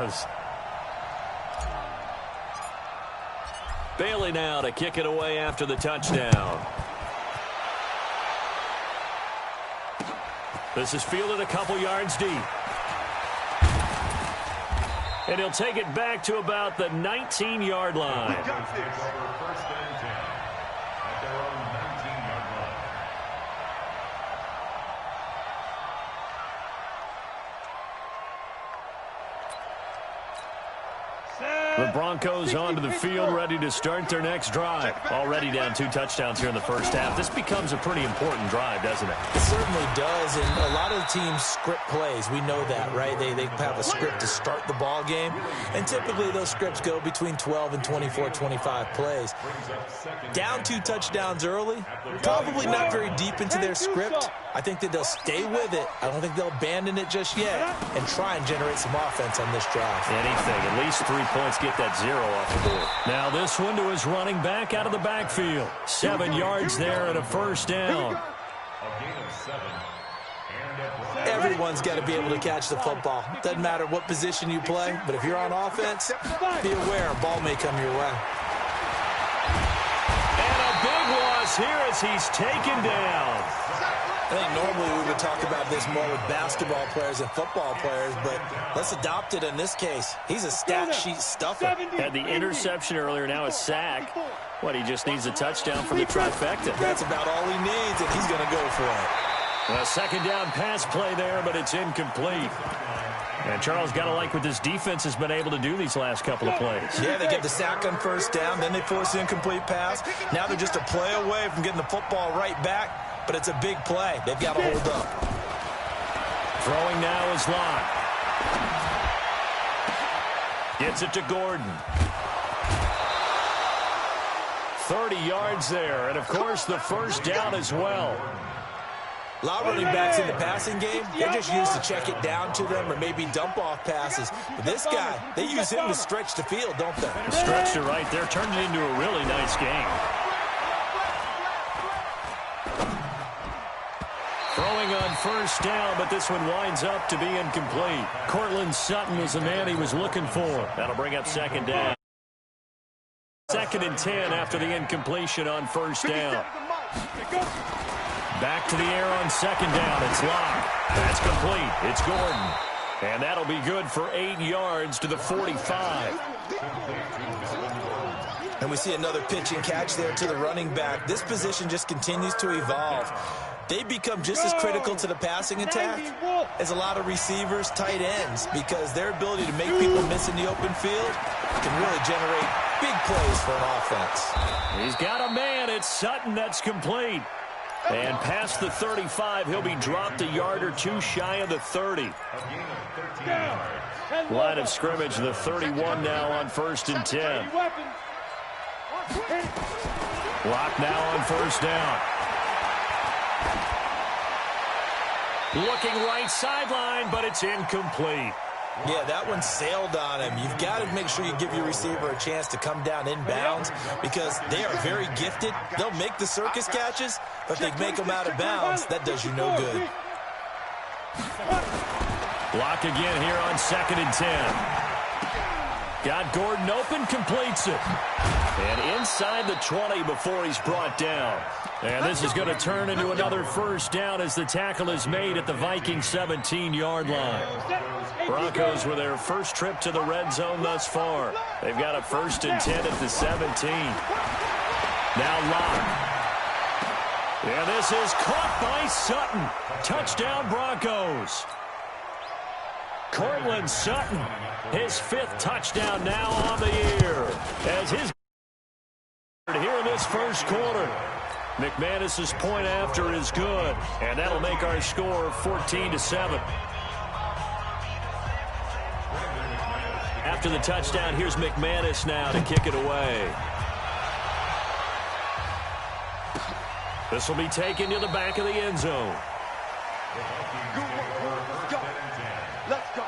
does. Bailey now to kick it away after the touchdown. This is fielded a couple yards deep. And he'll take it back to about the 19-yard line. The Broncos onto the field, ready to start their next drive. Already down 2 touchdowns here in the first half. This becomes a pretty important drive, doesn't it? It certainly does, and a lot of the teams script plays. We know that, right? They have a script to start the ball game, and typically those scripts go between 12 and 24, 25 plays. Down 2 touchdowns early, probably not very deep into their script. I think that they'll stay with it. I don't think they'll abandon it just yet and try and generate some offense on this drive. Anything, at least 3 points, get that 0 off the board. Now this one to his running back out of the backfield. 7 yards there and a first down. Everyone's got to be able to catch the football. Doesn't matter what position you play, but if you're on offense, be aware a ball may come your way. And a big loss here as he's taken down. I think normally we would talk about this more with basketball players and football players, but let's adopt it in this case. He's a stat sheet stuffer. Had the interception earlier, now a sack. What, he just needs a touchdown for the trifecta. That's about all he needs, and he's going to go for it. A second down pass play there, but it's incomplete. And Charles, got to like what this defense has been able to do these last couple of plays. Yeah, they get the sack on first down, then they force an incomplete pass. Now they're just a play away from getting the football right back. But it's a big play. They've got to hold up. Throwing now is Locke. Gets it to Gordon. 30 yards there. And, of course, the first down as well. A lot of running backs in the passing game, they're just used to check it down to them or maybe dump off passes. But this guy, they use him to stretch the field, don't they? Stretched it right there. Turned it into a really nice game. Throwing on first down, but this one winds up to be incomplete. Cortland Sutton was the man he was looking for. That'll bring up second down. 2nd and 10 after the incompletion on first down. Back to the air on second down. It's Locke. That's complete. It's Gordon. And that'll be good for 8 yards to the 45. And we see another pitch and catch there to the running back. This position just continues to evolve. They become just as critical to the passing attack as a lot of receivers, tight ends, because their ability to make people miss in the open field can really generate big plays for an offense. He's got a man. It's Sutton. That's complete. And past the 35, he'll be dropped a yard or 2 shy of the 30. Line of scrimmage, the 31 now on 1st and 10. Lock now on first down. Looking right sideline, but it's incomplete. Yeah, that one sailed on him. You've got to make sure you give your receiver a chance to come down inbounds because they are very gifted. They'll make the circus catches, but they make them out of bounds. That does you no good. Block again here on 2nd and 10. Got Gordon open, completes it. And inside the 20 before he's brought down. And this is going to turn into another first down as the tackle is made at the Vikings 17-yard line. Broncos with their first trip to the red zone thus far. They've got a 1st and 10 at the 17. Now Locke. And this is caught by Sutton. Touchdown Broncos. Cortland Sutton, his 5th touchdown now on the year. As his here in this first quarter. McManus's point after is good, and that'll make our score 14-7. After the touchdown, here's McManus now to kick it away. This will be taken to the back of the end zone. Let's go.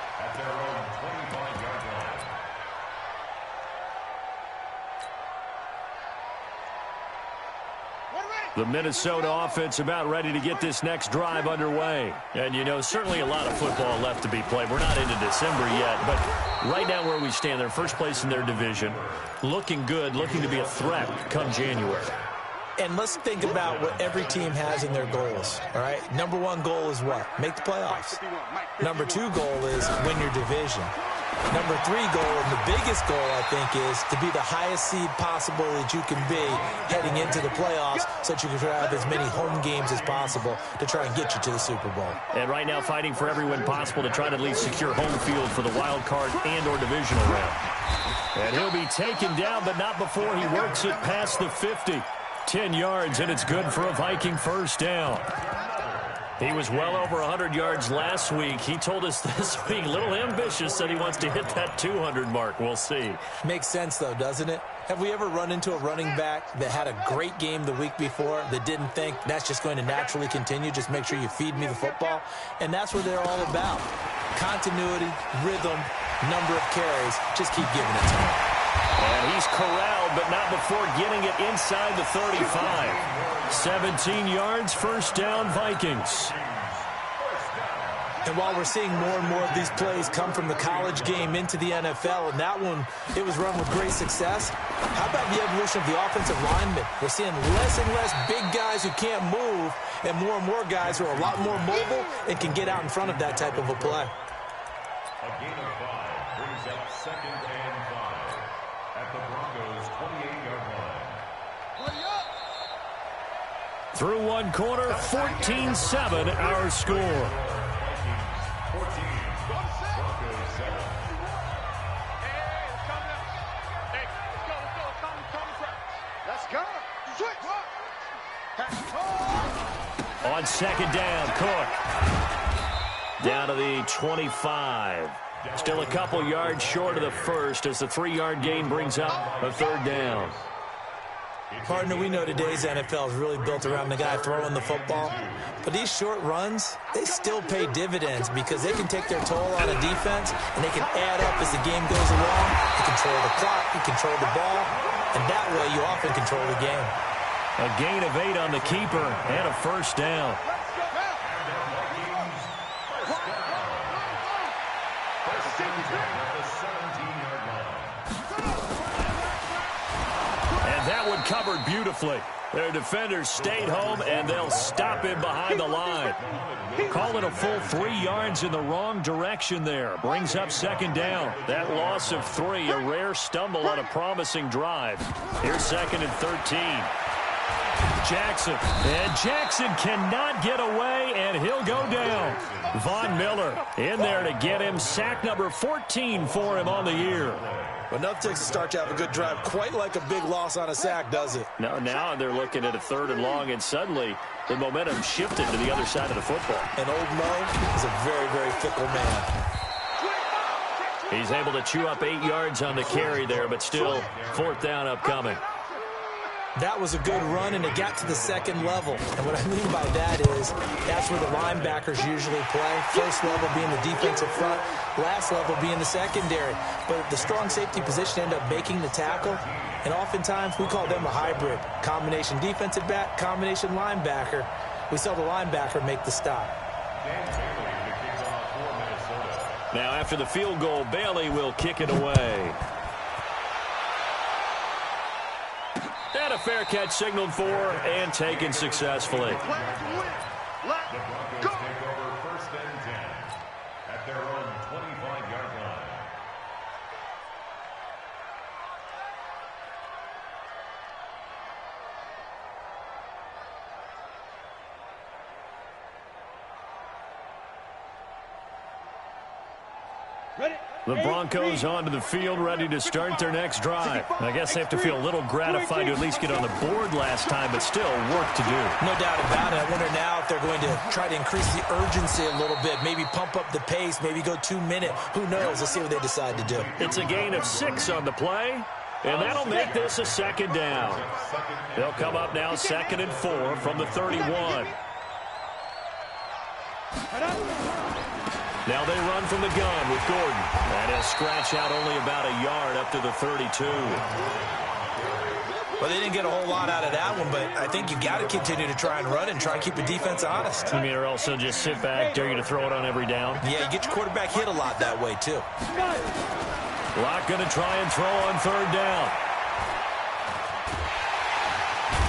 The Minnesota offense about ready to get this next drive underway. And, you know, certainly a lot of football left to be played. We're not into December yet, but right now where we stand, they're first place in their division. Looking good, looking to be a threat come January. And let's think about what every team has in their goals, all right? Number one goal is what? Make the playoffs. Number two goal is win your division. Number three goal, and the biggest goal, I think, is to be the highest seed possible that you can be heading into the playoffs so that you can have as many home games as possible to try and get you to the Super Bowl. And right now fighting for every win possible to try to at least secure home field for the wild card and or divisional round. And he'll be taken down, but not before he works it past the 50. 10 yards, and it's good for a Viking first down. He was well over 100 yards last week. He told us this week, a little ambitious, said he wants to hit that 200 mark. We'll see. Makes sense, though, doesn't it? Have we ever run into a running back that had a great game the week before that didn't think that's just going to naturally continue? Just make sure you feed me the football. And that's what they're all about. Continuity, rhythm, number of carries. Just keep giving it to him. And he's corralled, but not before getting it inside the 35. 17 yards, first down, Vikings. And while we're seeing more and more of these plays come from the college game into the NFL, and that one, it was run with great success, how about the evolution of the offensive linemen? We're seeing less and less big guys who can't move, and more guys who are a lot more mobile and can get out in front of that type of a play. A gain of 5 brings up 2nd and 5 at the Broncos' 28-yard line. Through one quarter, 14-7 our score. On second down, Cook. Down to the 25. Still a couple yards short of the first as the 3-yard gain brings up a third down. Partner, we know today's NFL is really built around the guy throwing the football. But these short runs, they still pay dividends because they can take their toll on a defense and they can add up as the game goes along. You control the clock, you control the ball, and that way you often control the game. A gain of 8 on the keeper and a first down. And that one covered beautifully. Their defenders stayed home, and they'll stop him behind the line. Call it a full 3 yards in the wrong direction there. Brings up second down. That loss of 3, a rare stumble on a promising drive. Here's 2nd and 13. Jackson. And Jackson cannot get away, and he'll go down. Von Miller in there to get him. Sack number 14 for him on the year. Enough to start to have a good drive. Quite like a big loss on a sack, does it? No, now they're looking at a 3rd and long, and suddenly the momentum shifted to the other side of the football. And old Mo is a very, very fickle man. He's able to chew up 8 yards on the carry there, but still 4th down upcoming. That was a good run, and it got to the 2nd level. And what I mean by that is that's where the linebackers usually play. First level being the defensive front, last level being the secondary. But the strong safety position ended up making the tackle, and oftentimes we call them a hybrid. Combination defensive back, combination linebacker. We saw the linebacker make the stop. Now after the field goal, Bailey will kick it away. And a fair catch signaled for and taken successfully. The Broncos take over 1st and 10 at their own 25-yard line. The Broncos onto the field, ready to start their next drive. I guess they have to feel a little gratified to at least get on the board last time, but still work to do. No doubt about it. I wonder now if they're going to try to increase the urgency a little bit, maybe pump up the pace, maybe go 2-minute. Who knows? Let's see what they decide to do. It's a gain of 6 on the play, and that'll make this a 2nd down. They'll come up now 2nd and 4 from the 31. Now they run from the gun with Gordon. And he'll scratch out only about a yard up to the 32. Well, they didn't get a whole lot out of that one, but I think you got to continue to try and run and try and keep the defense honest. You mean, or also just sit back, dare you to throw it on every down? Yeah, you get your quarterback hit a lot that way, too. Locke going to try and throw on third down.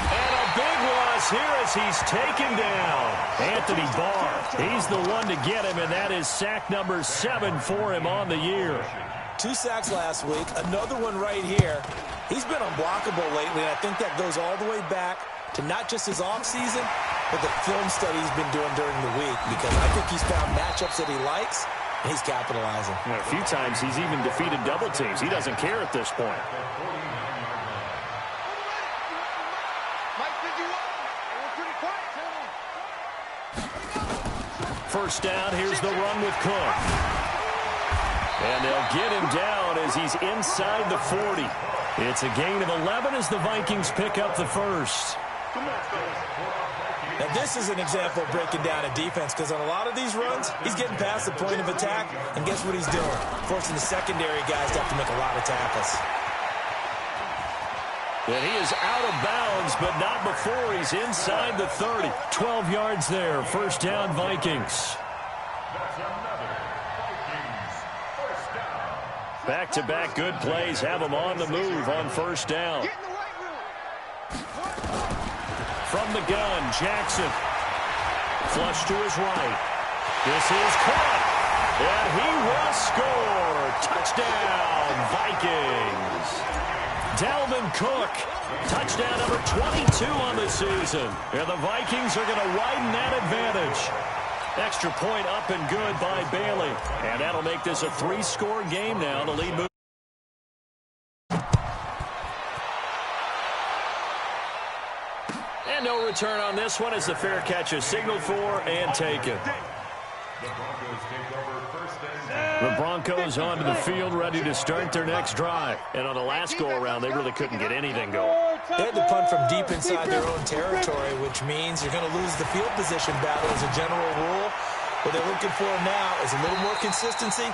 And a big loss here as he's taken down. Anthony Barr, he's the one to get him, and that is sack number 7 for him on the year. 2 sacks last week, another one right here. He's been unblockable lately, and I think that goes all the way back to not just his offseason, but the film study he's been doing during the week, because I think he's found matchups that he likes, and he's capitalizing. You know, a few times he's even defeated double teams. He doesn't care at this point. First down, here's the run with Cook. And they'll get him down as he's inside the 40. It's a gain of 11 as the Vikings pick up the first. Now, this is an example of breaking down a defense, because on a lot of these runs, he's getting past the point of attack, and guess what he's doing? Forcing the secondary guys to have to make a lot of tackles. And he is out of bounds, but not before he's inside the 30. 12 yards there. First down, Vikings. Back-to-back good plays have him on the move on first down. From the gun, Jackson. Flush to his right. This is caught. And he will score. Touchdown, Vikings. Dalvin Cook, touchdown number 22 on the season. And the Vikings are going to widen that advantage. Extra point up and good by Bailey. And that'll make this a 3-score game now. The lead moves. And no return on this one as the fair catch is signaled for and taken. The Broncos onto the field, ready to start their next drive. And on the last go-around, they really couldn't get anything going. They had to punt from deep inside their own territory, which means you're going to lose the field position battle as a general rule. What they're looking for now is a little more consistency,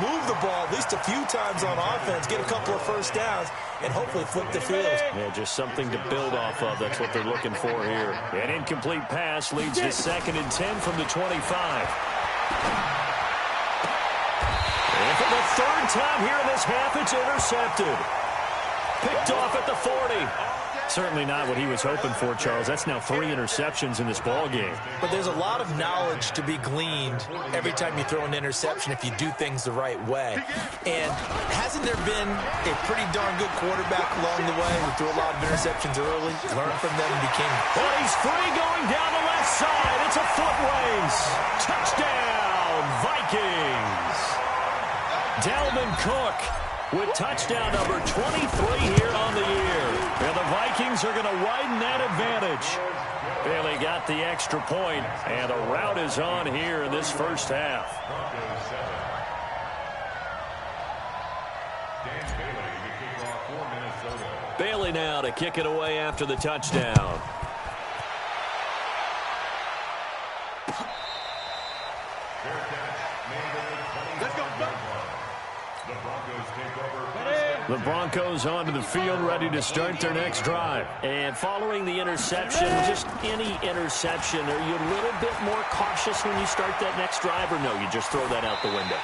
move the ball at least a few times on offense, get a couple of first downs, and hopefully flip the field. Yeah, just something to build off of. That's what they're looking for here. An incomplete pass leads to 2nd and 10 from the 25. And for the 3rd time here in this half, it's intercepted. Picked off at the 40. Certainly not what he was hoping for, Charles. That's now 3 interceptions in this ball game. But there's a lot of knowledge to be gleaned every time you throw an interception if you do things the right way. And hasn't there been a pretty darn good quarterback along the way who threw a lot of interceptions early, learned from them, and became... Oh, he's free going down the left side. It's a foot race. Touchdown, Vikings. Dalvin Cook with touchdown number 23 here on the year. And the Vikings are going to widen that advantage. Bailey got the extra point, and a rout is on here in this first half. Bailey now to kick it away after the touchdown. The Broncos onto the field, ready to start their next drive. And following the interception, just any interception, are you a little bit more cautious when you start that next drive, or no, you just throw that out the window?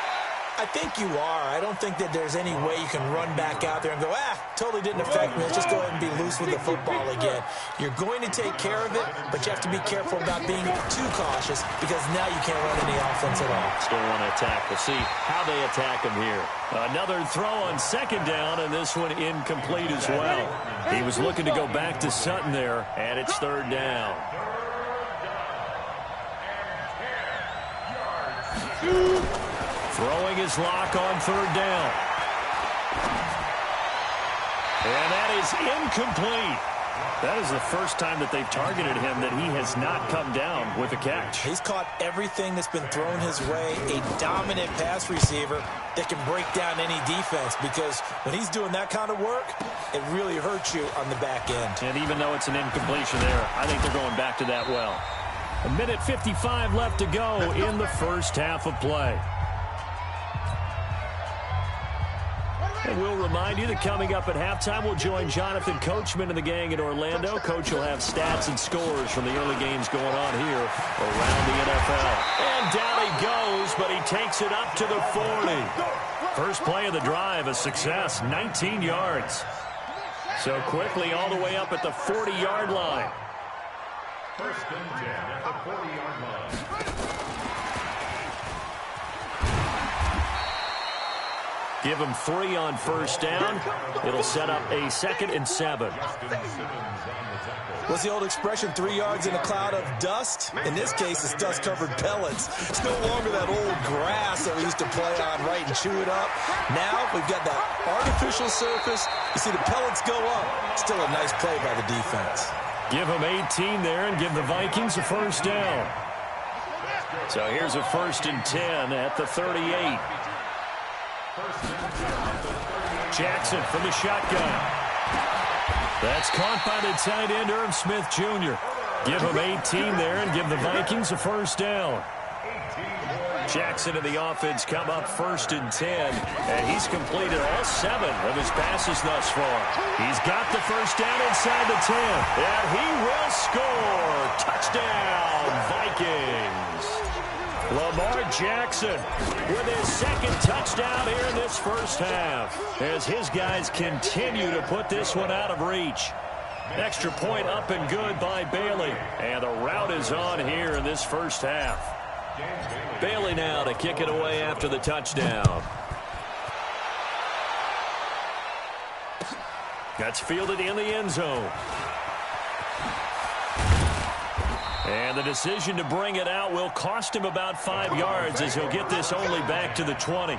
I think you are. I don't think that there's any way you can run back out there and go, totally didn't affect me. Let's just go ahead and be loose with the football again. You're going to take care of it, but you have to be careful about being too cautious, because now you can't run any offense at all. Still want to attack. We'll see how they attack him here. Another throw on 2nd down, and this one incomplete as well. He was looking to go back to Sutton there, and it's 3rd down. Throwing his Locke on 3rd down. And that is incomplete. That is the first time that they've targeted him that he has not come down with a catch. He's caught everything that's been thrown his way. A dominant pass receiver that can break down any defense, because when he's doing that kind of work, it really hurts you on the back end. And even though it's an incompletion there, I think they're going back to that well. 1:55 left to go in the first half of play. And we'll remind you that coming up at halftime, we'll join Jonathan Coachman and the gang in Orlando. Coach will have stats and scores from the early games going on here around the NFL. And down he goes, but he takes it up to the 40. First play of the drive, a success, 19 yards. So quickly all the way up at the 40-yard line. First and 10 at the 40-yard line. Give him 3 on first down. It'll set up a 2nd and 7. What's the old expression, 3 yards in a cloud of dust? In this case, it's dust-covered pellets. It's no longer that old grass that we used to play on, right, and chew it up. Now we've got that artificial surface. You see the pellets go up. Still a nice play by the defense. Give him 18 there and give the Vikings a first down. So here's a 1st and 10 at the 38. Jackson from the shotgun. That's caught by the tight end, Irv Smith Jr. Give him 18 there and give the Vikings a first down. Jackson and the offense come up 1st and 10, and he's completed all 7 of his passes thus far. He's got the first down inside the 10, and he will score. Touchdown, Vikings. Lamar Jackson with his 2nd touchdown here in this first half as his guys continue to put this one out of reach. Extra point up and good by Bailey, and the route is on here in this first half. Bailey now to kick it away after the touchdown. That's fielded in the end zone. And the decision to bring it out will cost him about 5 yards as he'll get this only back to the 20.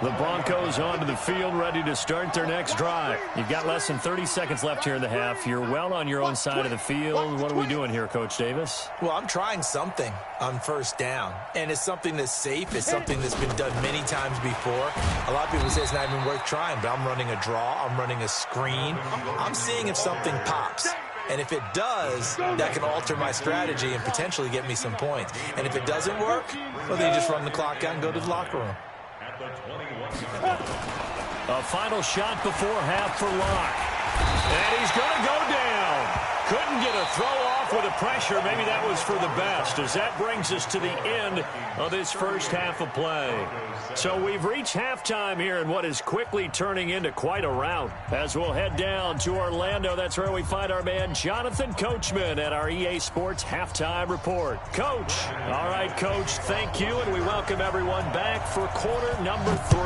The Broncos onto the field, ready to start their next drive. You've got less than 30 seconds left here in the half. You're well on your own side of the field. What are we doing here, Coach Davis? Well, I'm trying something on first down, and it's something that's safe. It's something that's been done many times before. A lot of people say it's not even worth trying, but I'm running a draw. I'm running a screen. I'm seeing if something pops. And if it does, that can alter my strategy and potentially get me some points. And if it doesn't work, well, then you just run the clock out and go to the locker room. A final shot before half for Locke. And he's going to go down. Couldn't get a throw off with the pressure. Maybe that was for the best, as that brings us to the end of this first half of play. So we've reached halftime here in what is quickly turning into quite a rout. As we'll head down to Orlando, that's where we find our man Jonathan Coachman at our EA Sports Halftime Report. Coach. All right, Coach, thank you, and we welcome everyone back for quarter number 3.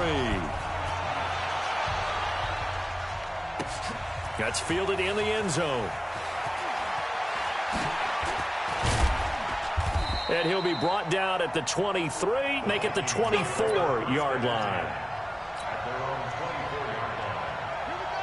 That's fielded in the end zone. And he'll be brought down at the 23, make it the 24-yard line.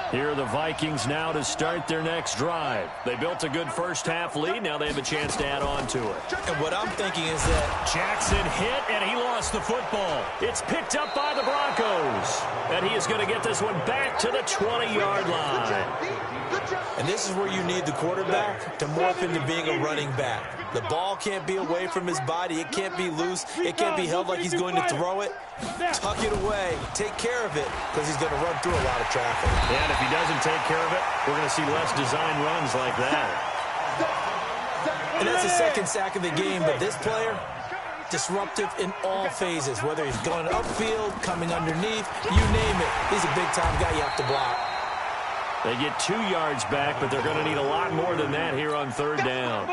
Here are the Vikings now to start their next drive. They built a good first half lead. Now they have a chance to add on to it. And what I'm thinking is that Jackson hit, and he lost the football. It's picked up by the Broncos. And he is going to get this one back to the 20-yard line. And this is where you need the quarterback to morph into being a running back. The ball can't be away from his body. It can't be loose. It can't be held like he's going to throw it. Tuck it away. Take care of it, because he's going to run through a lot of traffic. And if he doesn't take care of it, we're going to see less design runs like that. And that's the 2nd sack of the game, but this player, disruptive in all phases, whether he's going upfield, coming underneath, you name it. He's a big-time guy you have to block. They get 2 yards back, but they're going to need a lot more than that here on 3rd down.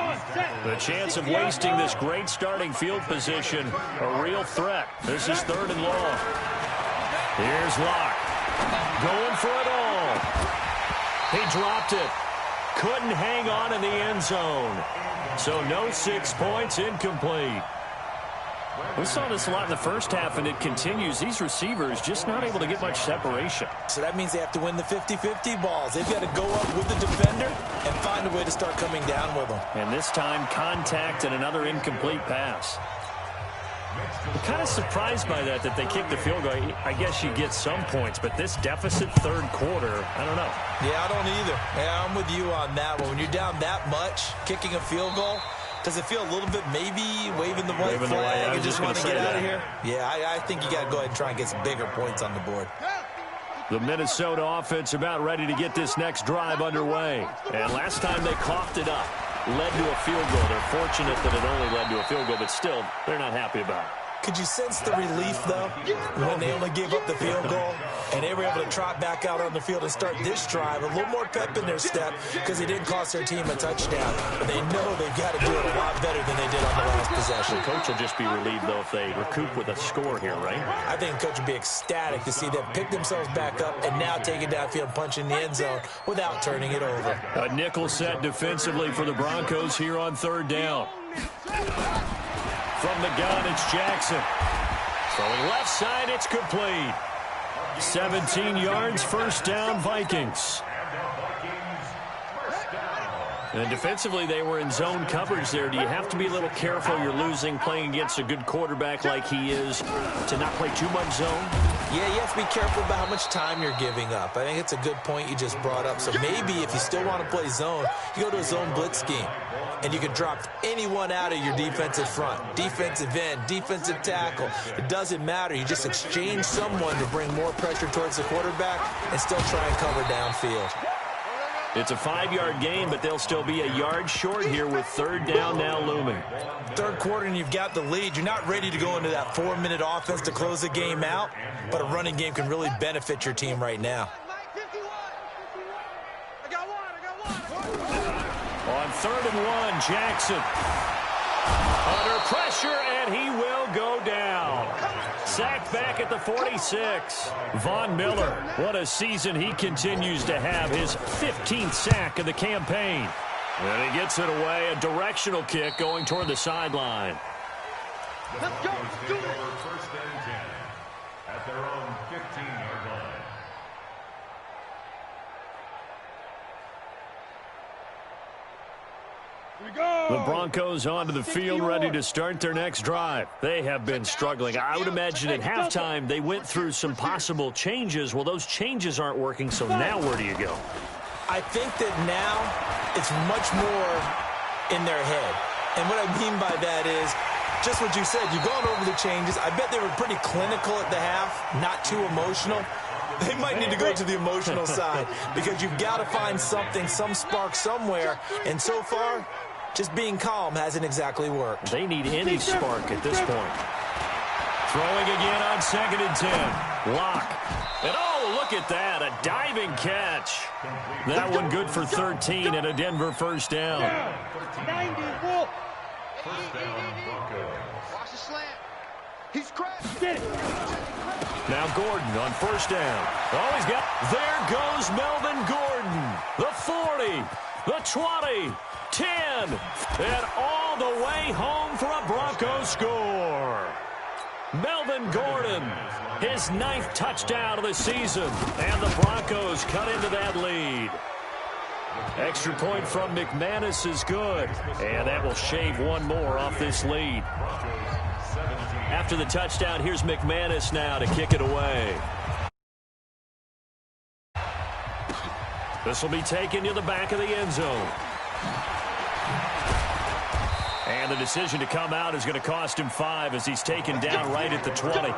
The chance of wasting this great starting field position, a real threat. This is 3rd and long. Here's Locke. Going for it all. He dropped it. Couldn't hang on in the end zone. So no 6 points, incomplete. We saw this a lot in the first half, and it continues. These receivers just not able to get much separation. So that means they have to win the 50-50 balls. They've got to go up with the defender and find a way to start coming down with them. And this time, contact and another incomplete pass. I'm kind of surprised by that they kicked the field goal. I guess you get some points, but this deficit 3rd quarter, I don't know. Yeah, I don't either. Yeah, I'm with you on that one. When you're down that much, kicking a field goal, does it feel a little bit maybe waving the white flag and just want to get out of here? Yeah, I think you got to go ahead and try and get some bigger points on the board. The Minnesota offense about ready to get this next drive underway. And last time they coughed it up, led to a field goal. They're fortunate that it only led to a field goal, but still, they're not happy about it. Could you sense the relief, though, when they only gave up the field goal and they were able to trot back out on the field and start this drive? A little more pep in their step because it didn't cost their team a touchdown. But they know they've got to do it a lot better than they did on the last possession. The coach will just be relieved, though, if they recoup with a score here, right? I think the coach would be ecstatic to see them pick themselves back up and now take it downfield and punch in the end zone without turning it over. A nickel set defensively for the Broncos here on third down. From the gun, it's Jackson. Throwing left side, it's complete. 17 yards, first down, Vikings. And defensively, they were in zone coverage there. Do you have to be a little careful? You're losing playing against a good quarterback like he is to not play too much zone? Yeah, you have to be careful about how much time you're giving up. I think it's a good point you just brought up. So maybe if you still want to play zone, you go to a zone blitz scheme. And you can drop anyone out of your defensive front, defensive end, defensive tackle. It doesn't matter. You just exchange someone to bring more pressure towards the quarterback and still try and cover downfield. It's a 5-yard gain, but they'll still be a yard short here with third down now looming. Third quarter and you've got the lead. You're not ready to go into that 4-minute offense to close the game out, but a running game can really benefit your team right now. On 3rd and 1, Jackson. Under pressure, and he will go down. Sacked back at the 46. Von Miller, what a season he continues to have. His 15th sack of the campaign. And he gets it away. A directional kick going toward the sideline. Let's go. Do it. First and 10 at their own 15-yard line. The Broncos onto the field, ready to start their next drive. They have been struggling. I would imagine at halftime they went through some possible changes. Well, those changes aren't working, so now where do you go? I think that now it's much more in their head. And what I mean by that is just what you said. You've gone over the changes. I bet they were pretty clinical at the half, not too emotional. They might need to go to the emotional side because you've got to find something, some spark somewhere. And so far, just being calm hasn't exactly worked. They need any spark at this point. Throwing again on 2nd and 10. Lock. And oh, look at that. A diving catch. That one good for 13 and a Denver first down. 90, Wolf. Watch the slant. He's crashed. Get it. Now Gordon on first down. Oh, he's got... There goes Melvin Gordon. The 40, the 20, 10, and all the way home for a Broncos score. Melvin Gordon, his 9th touchdown of the season, and the Broncos cut into that lead. Extra point from McManus is good, and that will shave one more off this lead. After the touchdown, here's McManus now to kick it away. This will be taken to the back of the end zone. And the decision to come out is going to cost him 5 as he's taken down right at the 20.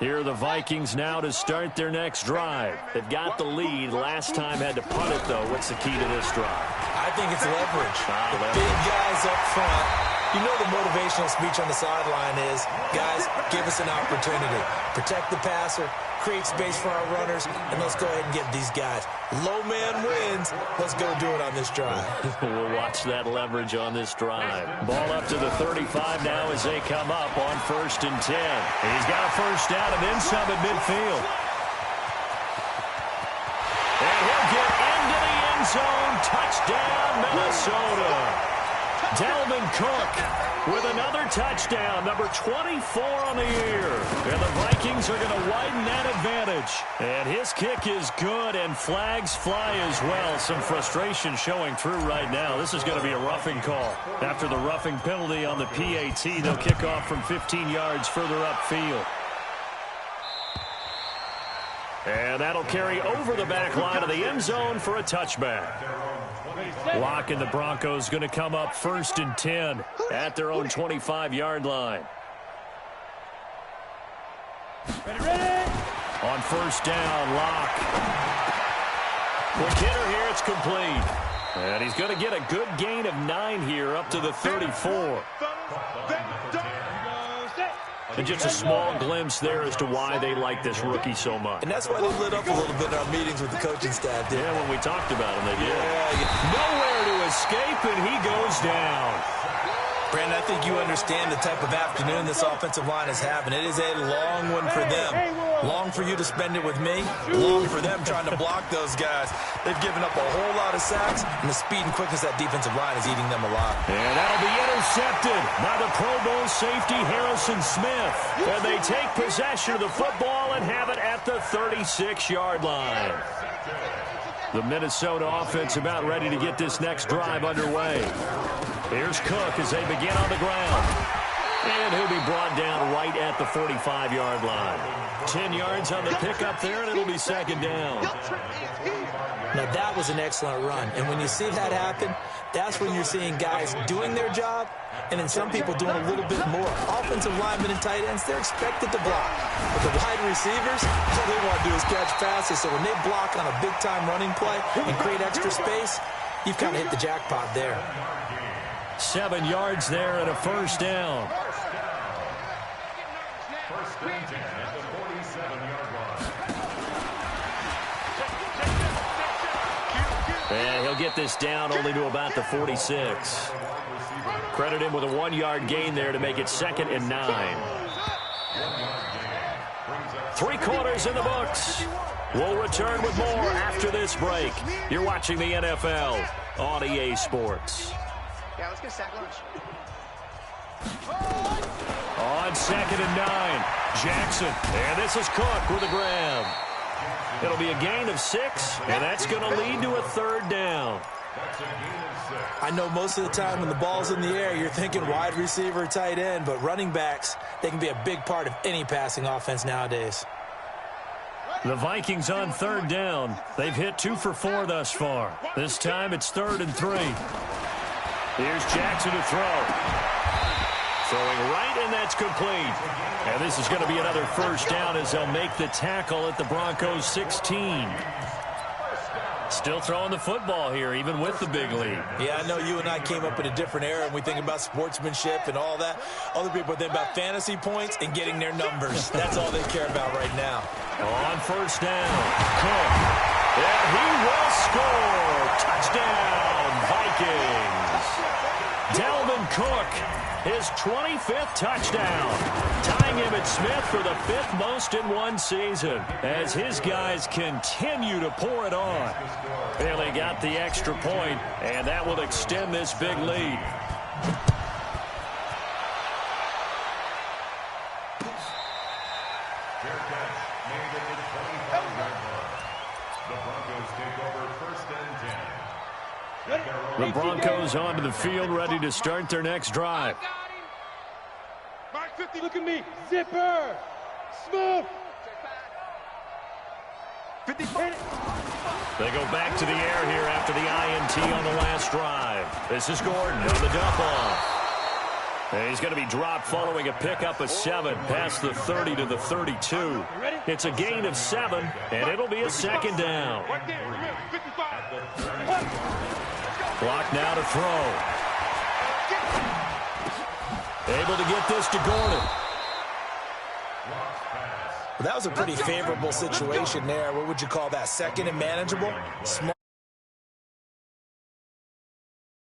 Here are the Vikings now to start their next drive. They've got the lead. Last time had to punt it, though. What's the key to this drive? I think it's leverage. The big guys up front. You know the motivational speech on the sideline is, guys, give us an opportunity. Protect the passer, create space for our runners, and let's go ahead and get these guys. Low man wins. Let's go do it on this drive. We'll watch that leverage on this drive. Ball up to the 35 now as they come up on 1st and 10. He's got a first down and then some at midfield. And he'll get into the end zone. Touchdown, Minnesota. Dalvin Cook with another touchdown, number 24 on the year. And the Vikings are going to widen that advantage. And his kick is good, and flags fly as well. Some frustration showing through right now. This is going to be a roughing call. After the roughing penalty on the PAT, they'll kick off from 15 yards further upfield. And that'll carry over the back line of the end zone for a touchback. Lock and the Broncos going to come up 1st and 10 at their own 25-yard line. On 1st down, Lock. Quick hitter here, it's complete. And he's going to get a good gain of 9 here up to the 34. And just a small glimpse there as to why they like this rookie so much. And that's why they lit up a little bit in our meetings with the coaching staff, did. Yeah, when we talked about him, they did. Yeah. Nowhere to escape, and he goes down. Brandon, I think you understand the type of afternoon this offensive line is having. It is a long one for them. Long for you to spend it with me. Long for them trying to block those guys. They've given up a whole lot of sacks, and the speed and quickness of that defensive line is eating them alive. And that'll be intercepted by the Pro Bowl safety Harrison Smith. And they take possession of the football and have it at the 36-yard line. The Minnesota offense about ready to get this next drive underway. Here's Cook as they begin on the ground. And he'll be brought down right at the 45-yard line. 10 yards on the pickup there, and it'll be 2nd down. Now, that was an excellent run. And when you see that happen, that's when you're seeing guys doing their job, and then some people doing a little bit more. Offensive linemen and tight ends, they're expected to block. But the wide receivers, all they want to do is catch passes. So when they block on a big-time running play and create extra space, you've kind of hit the jackpot there. 7 yards there and a 1st down. 1st and 10 at the 47-yard line. And he'll get this down only to about the 46. Credit him with a 1-yard gain there to make it 2nd and 9. 3 quarters in the books. We'll return with more after this break. You're watching the NFL on EA Sports. Yeah, let's get a sack lunch. On 2nd and 9, Jackson. And this is Cook with a grab. It'll be a gain of 6, and that's going to lead to a 3rd down. I know most of the time when the ball's in the air, you're thinking wide receiver, tight end, but running backs, they can be a big part of any passing offense nowadays. The Vikings on 3rd down. They've hit 2 for 4 thus far. This time it's 3rd and 3. Here's Jackson to throw. Throwing right, and that's complete. And this is going to be another 1st down as they'll make the tackle at the Broncos 16. Still throwing the football here, even with the big lead. Yeah, I know you and I came up in a different era, and we think about sportsmanship and all that. Other people think about fantasy points and getting their numbers. That's all they care about right now. On 1st down, Cook. And he will score. Touchdown, Vikings. Dalvin Cook, his 25th touchdown, tying Emmitt Smith for the 5th most in one season as his guys continue to pour it on. They got the extra point, and that will extend this big lead. Fair catch made at the 25-yard line. The Broncos take over 1st and 10. The Broncos onto the field, ready to start their next drive. Mark 50, look at me. Zipper. Smooth. 50. They go back to the air here after the INT on the last drive. This is Gordon on the dump off. And he's going to be dropped following a pickup of 7 past the 30 to the 32. It's a gain of 7, and it'll be a 2nd down. Clock now to throw. Able to get this to Gordon. Well, that was a pretty favorable situation there. What would you call that? 2nd and manageable? Small